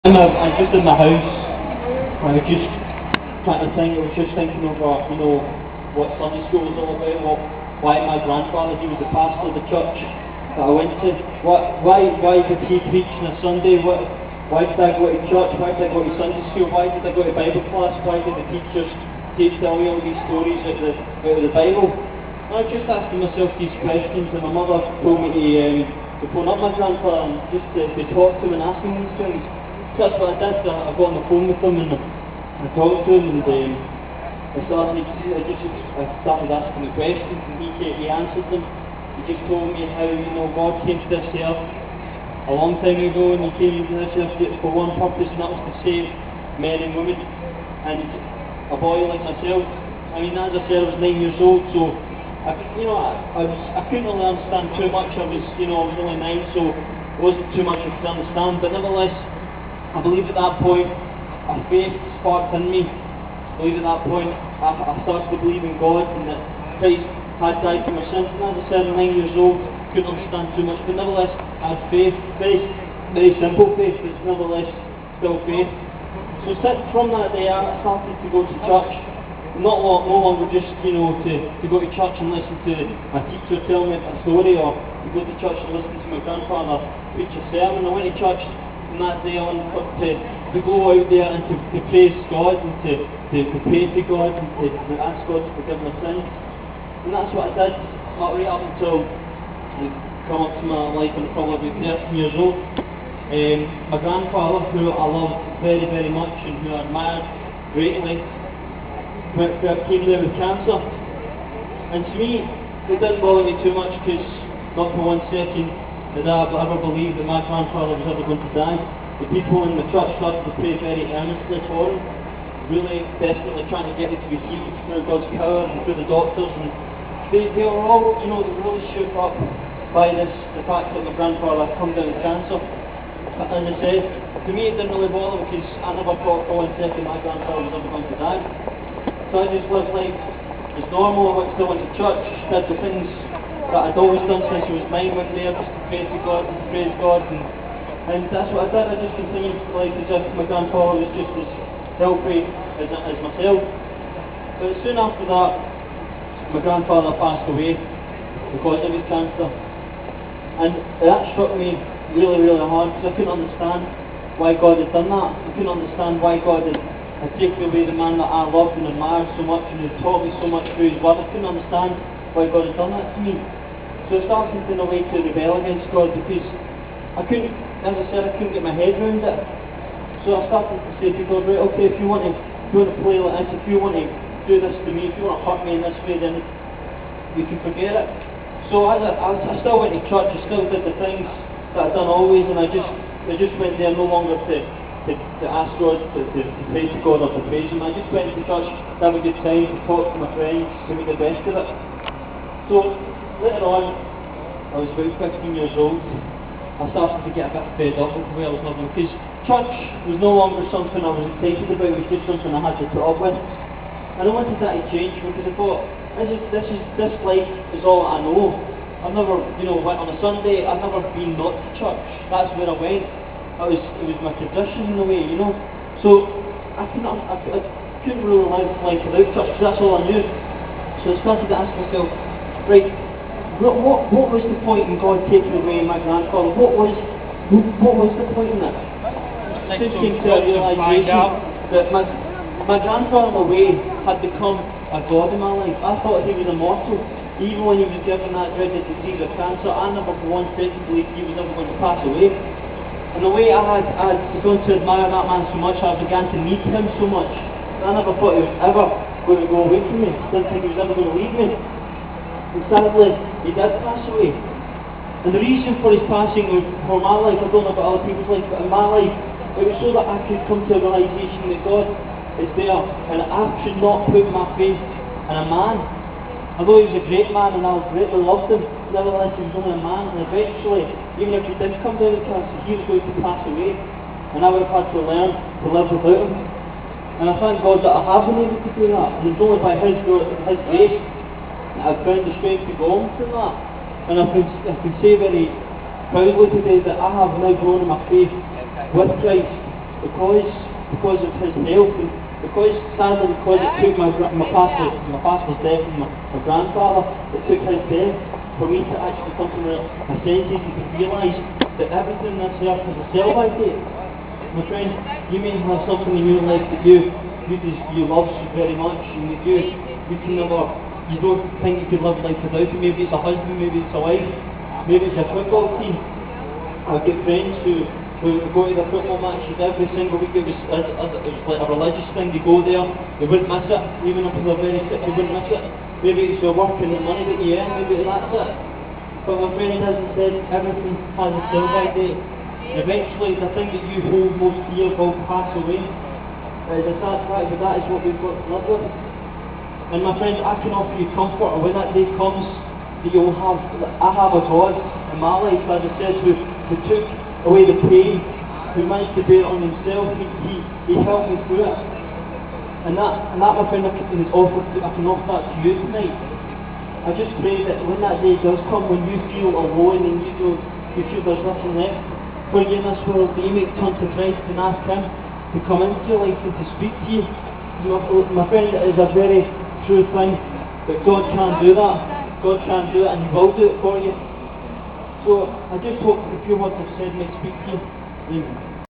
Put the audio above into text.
I'm just in my house. I was just trying to think. I was just thinking of what Sunday school was all about. Why my grandfather, he was the pastor of the church that I went to. Why did he preach on a Sunday? Why did I go to church? Why did I go to Sunday school? Why did I go to Bible class? Why did the teachers tell me all these stories out of the Bible? And I was just asking myself these questions, and my mother told me to phone up my grandfather and just to talk to him and ask him these things. So that's what I did. I got on the phone with him and I talked to him, and I started asking the questions, and he answered them. He just told me how God came to this earth a long time ago, and he came to this earth for one purpose, and that was to save men and women. And a boy like myself, I mean, as I said, I was 9 years old, so I couldn't really understand too much. I was only 9, so it wasn't too much to understand. But nevertheless, I believe at that point, a faith sparked in me. I believe at that point, I started to believe in God and that Christ had died for my sins. And as I said, I'm 9 years old, couldn't understand too much, but nevertheless, I had faith, very simple faith, but nevertheless, still faith. So from that day, I started to go to church. No longer just, to go to church and listen to my teacher tell me a story, or to go to church and listen to my grandfather preach a sermon. I went to church from that day on to go out there and to praise God and to pray to God and to ask God to forgive my sins. And that's what I did right up until I come up to my life and probably about 13 years old. My grandfather, who I loved very, very much and who I admired greatly, came down with cancer. And to me, it didn't bother me too much, because not for 1 second did I ever believe that my grandfather was ever going to die. The people in the church started to pray very earnestly for him, really desperately trying to get him to be healed through God's power and through the doctors. And they were all, they were really shook up by the fact that my grandfather had come down with cancer. As I said, to me it didn't really bother me, because I never thought for 1 second my grandfather was ever going to die. So I just lived life as normal. I still went to church, did the things that I'd always done since I was 9, went there just to pray to God and to praise God, and that's what I did. I just continued to life as if my grandfather was just as healthy as myself. But soon after that, my grandfather passed away because of his cancer, and that struck me really, really hard, because I couldn't understand why God had done that. I couldn't understand why God had taken away the man that I loved and admired so much and had taught me so much through his word. I couldn't understand why God had done that to me. So I started in a way to rebel against God, because I couldn't, as I said, I couldn't get my head around it. So I started to say to God, right, okay, if you want to play like this, if you want to do this to me, if you want to hurt me in this way, then you can forget it. So I still went to church, I still did the things that I'd done always, and I just went there no longer to ask God, to pray to God or to praise Him. I just went to church to have a good time, to talk to my friends, to make the best of it. So later on, I was about 15 years old, I started to get a bit fed up with the way I was living, because church was no longer something I was excited about, it was just something I had to put up with. And I wanted that to change, because I thought, this life is all I know. I've never, went on a Sunday. I've never been not to church. That's where I went. It was my tradition in a way, So I couldn't really live life without church, because that's all I knew. So I started to ask myself, right, what was the point in God taking away my grandfather? What was the point in it? I soon came to a realisation that my grandfather in a way had become a god in my life. I thought he was immortal. Even when he was given that dreaded disease of cancer, I never for 1 second believed he was ever going to pass away. And the way I had begun to admire that man so much, I began to need him so much. I never thought he was ever going to go away from me. I didn't think he was ever going to leave me. And sadly, he did pass away. And the reason for his passing was, for my life, I don't know about other people's life, but in my life, it was so that I could come to a realisation that God is there, and I should not put my faith in a man. Although he was a great man and I greatly loved him, nevertheless he was only a man, and eventually, even if he did come down with cancer, he was going to pass away, and I would have had to learn to live without him. And I thank God that I have been able to do that, and it's only by His grace that I've found the strength to go on from that. And I can say very proudly today that I have now grown in my faith with Christ, because of his health, and sadly because it took my pastor's death and my grandfather, it took his death for me to actually come to my senses and to realise that everything that's there has a sell-by date. My friend, you may have something in your life that you love very much, and that you don't think you could live life without it. Maybe it's a husband, maybe it's a wife, maybe it's a football team. I've got friends who go to the football matches every single week. It was like a religious thing. They go there, they wouldn't miss it, even if they're very sick, they wouldn't miss it. Maybe it's your work and the money that you earn, maybe that's it. But my friend hasn't said everything has a sell-by date. Eventually, the thing that you hold most dear will pass away. It's a sad fact, but that is what we've got to live with. And my friend, I can offer you comfort, and when that day comes, that you'll have, I have a God in my life, as I said, who took away the pain, who managed to bear it on himself. He helped me through it. And that my friend, I can offer that to you tonight. I just pray that when that day does come, when you feel alone and you feel there's nothing left for you in this world, that you may turn to Christ and ask Him to come into your life and to speak to you. My friend, it is a very true thing that God can do that. God can do it, and He will do it for you. So I just hope that the few words I've said might speak to you. Amen.